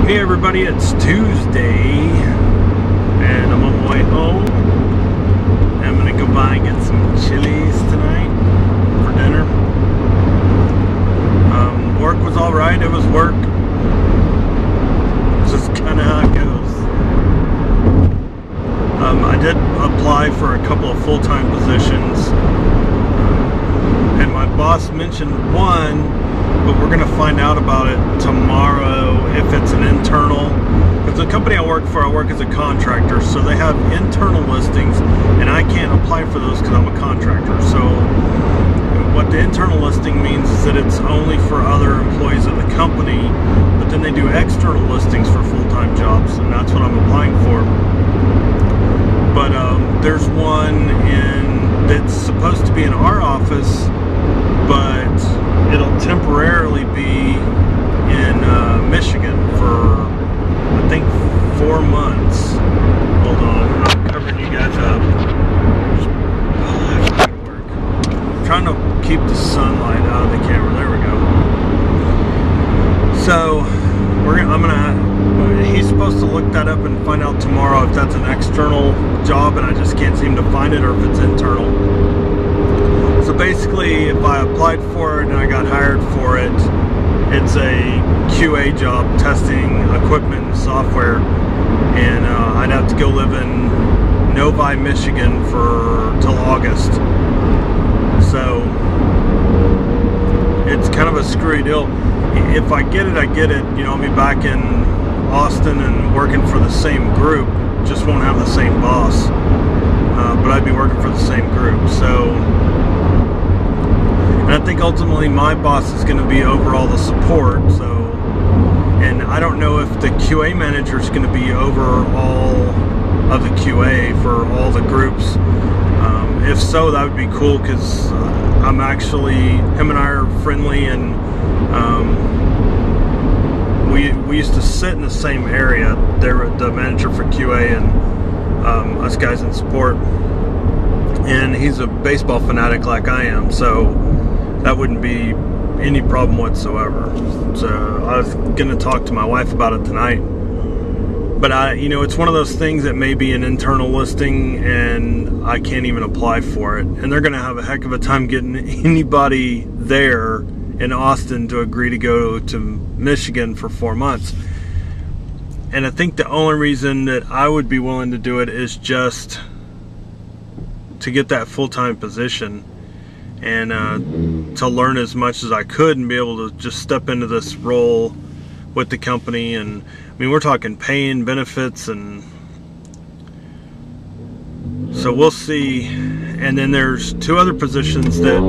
Hey everybody, it's Tuesday and I'm on my way home. I'm gonna go by and get some Chili's tonight for dinner. Work was alright, it was work. It's just kinda how it goes. I did apply for a couple of full-time positions and my boss mentioned one, but we're gonna find out about it tomorrow if it's an internal. Because the company I work as a contractor, so they have internal listings and I can't apply for those because I'm a contractor. So what the internal listing means is that it's only for other employees of the company, but then they do external listings for full-time jobs, and that's what I'm applying for. But there's one that's supposed to be in our office, but it'll temporarily be in Michigan for, I think, 4 months. Hold on, I'm covering you guys up. I'm trying to keep the sunlight out of the camera. There we go. So he's supposed to look that up and find out tomorrow if that's an external job and I just can't seem to find it, or if it's internal. So basically, if I applied for it and I got hired for it, it's a QA job, testing equipment and software, and I'd have to go live in Novi, Michigan till August. So it's kind of a screwy deal. If I get it, I get it. You know, I'll be back in Austin and working for the same group, just won't have the same boss, but I'd be working for the same group. So, and I think ultimately my boss is going to be over all the support. So, and I don't know if the QA manager is going to be over all of the QA for all the groups. If so, that would be cool, because him and I are friendly, and we used to sit in the same area. They're the manager for QA and us guys in support, and he's a baseball fanatic like I am, so that wouldn't be any problem whatsoever. So I was gonna talk to my wife about it tonight, but it's one of those things that may be an internal listing and I can't even apply for it, and they're gonna have a heck of a time getting anybody there in Austin to agree to go to Michigan for 4 months. And I think the only reason that I would be willing to do it is just to get that full-time position and to learn as much as I could and be able to just step into this role with the company. And I mean, we're talking pay and benefits, and so we'll see. And then there's 2 other positions that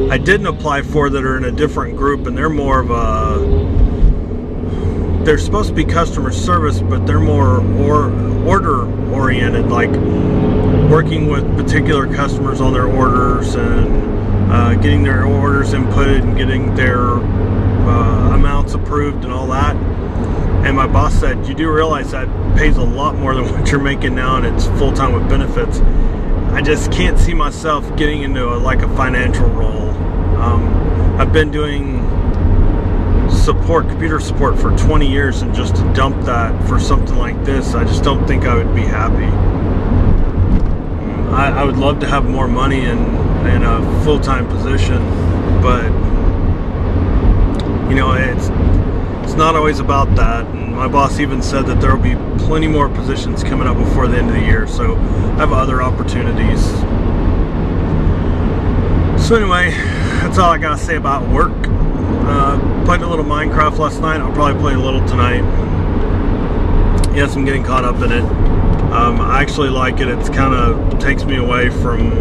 I didn't apply for that are in a different group, and they're more of they're supposed to be customer service, but they're more order oriented, like working with particular customers on their orders and getting their orders inputted and getting their amounts approved and all that. And my boss said, you do realize that pays a lot more than what you're making now, and it's full-time with benefits. I just can't see myself getting into like a financial role. I've been doing computer support for 20 years, and just to dump that for something like this, I just don't think I would be happy. I would love to have more money in a full-time position, but it's not always about that. And my boss even said that there will be plenty more positions coming up before the end of the year, so I have other opportunities. So anyway, that's all I gotta say about work. Played a little Minecraft last night. I'll probably play a little tonight. Yes, I'm getting caught up in it. I actually like it. It's kind of takes me away from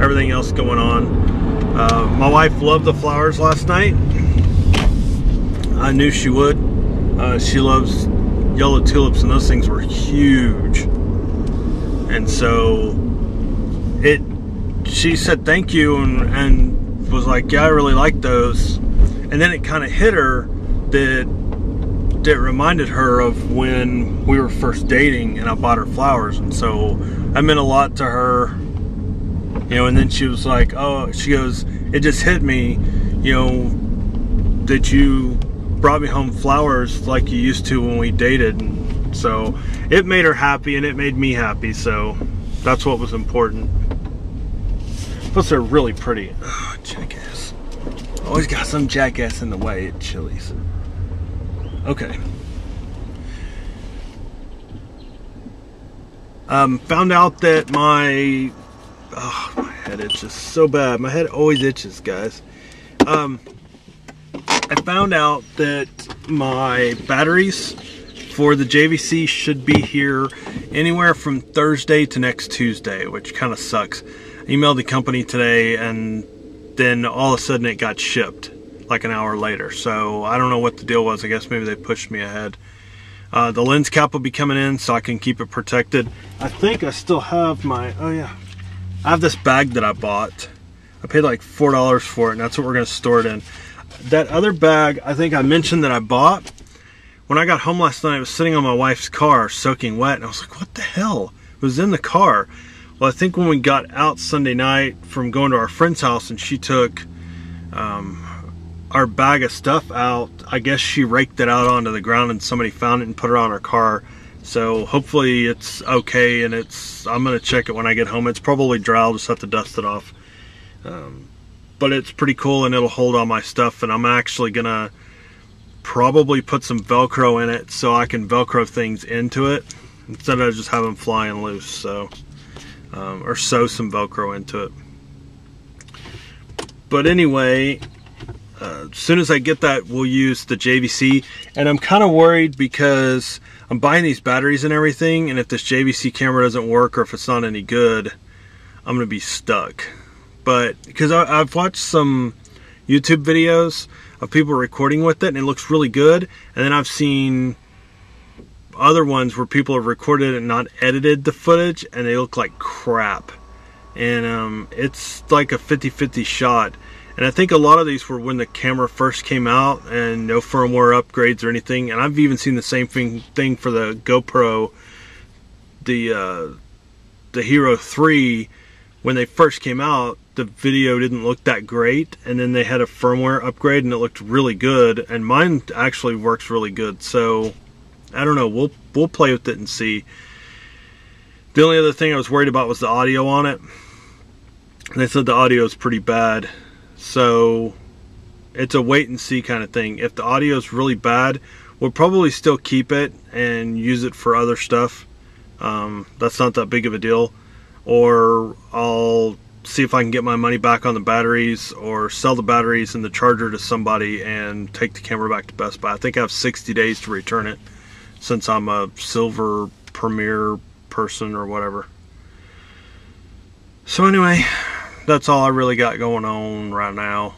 everything else going on. My wife loved the flowers last night. I knew she would. She loves yellow tulips, and those things were huge. And so she said thank you and was like, yeah, I really like those. And then it kind of hit her that it reminded her of when we were first dating and I bought her flowers, and so that meant a lot to her. And then she was like, oh, she goes, it just hit me, that you brought me home flowers like you used to when we dated. And so it made her happy and it made me happy, so that's what was important. Plus they're really pretty. Oh, jackass. Always got some jackass in the way at Chili's. Okay. Found out that my head itches so bad. My head always itches, guys. I found out that my batteries for the JVC should be here anywhere from Thursday to next Tuesday, which kind of sucks. I emailed the company today and then all of a sudden it got shipped like an hour later. So I don't know what the deal was. I guess maybe they pushed me ahead. The lens cap will be coming in so I can keep it protected. I think I still have my, oh yeah, I have this bag that I bought. I paid like $4 for it, and that's what we're going to store it in. That other bag, I think I mentioned that I bought. When I got home last night, it was sitting on my wife's car soaking wet, and I was like, what the hell? It was in the car. Well, I think when we got out Sunday night from going to our friend's house and she took our bag of stuff out, I guess she raked it out onto the ground and somebody found it and put it on her car. So hopefully it's okay, and I'm gonna check it when I get home. It's probably dry, I'll just have to dust it off. But it's pretty cool and it'll hold all my stuff, and I'm actually gonna probably put some Velcro in it so I can Velcro things into it instead of just having them flying loose. So or sew some Velcro into it. But anyway, as soon as I get that, we'll use the JVC. And I'm kind of worried because I'm buying these batteries and everything, and if this JVC camera doesn't work or if it's not any good, I'm gonna be stuck. But because I've watched some YouTube videos of people recording with it and it looks really good, and then I've seen other ones where people have recorded and not edited the footage and they look like crap. And it's like a 50-50 shot. And I think a lot of these were when the camera first came out and no firmware upgrades or anything. And I've even seen the same thing for the GoPro, the Hero 3. When they first came out, the video didn't look that great, and then they had a firmware upgrade and it looked really good, and mine actually works really good. So I don't know, we'll play with it and see. The only other thing I was worried about was the audio on it. They said the audio is pretty bad, so it's a wait and see kind of thing. If the audio is really bad, we'll probably still keep it and use it for other stuff. That's not that big of a deal. Or I'll see if I can get my money back on the batteries, or sell the batteries and the charger to somebody and take the camera back to Best Buy. I think I have 60 days to return it, since I'm a silver premier person or whatever. So anyway, that's all I really got going on right now.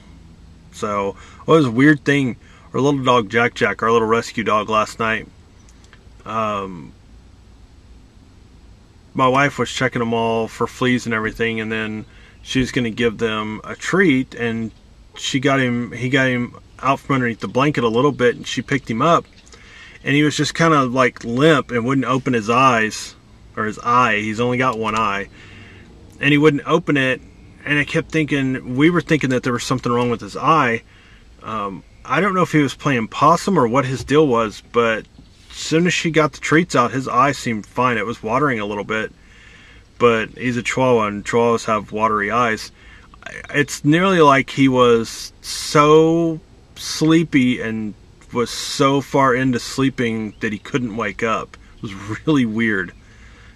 So, well, it was a weird thing. Our little dog Jack, our little rescue dog, last night, my wife was checking them all for fleas and everything, and then she's going to give them a treat, and he got him out from underneath the blanket a little bit, and she picked him up, and he was just kind of like limp and wouldn't open his eyes, or his eye. He's only got one eye, and he wouldn't open it. And I kept thinking, we were thinking that there was something wrong with his eye. I don't know if he was playing possum or what his deal was, but as soon as she got the treats out, his eye seemed fine. It was watering a little bit, but he's a Chihuahua, and Chihuahuas have watery eyes. It's nearly like he was so sleepy and was so far into sleeping that he couldn't wake up. It was really weird.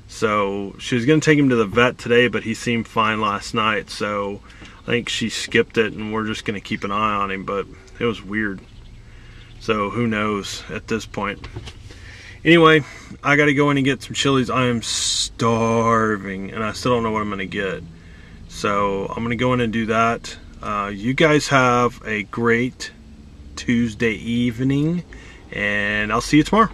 So she was going to take him to the vet today, but he seemed fine last night, so I think she skipped it, and we're just going to keep an eye on him. But it was weird, so who knows at this point. Anyway, I got to go in and get some Chili's. I am starving, and I still don't know what I'm going to get. So I'm going to go in and do that. You guys have a great Tuesday evening, and I'll see you tomorrow.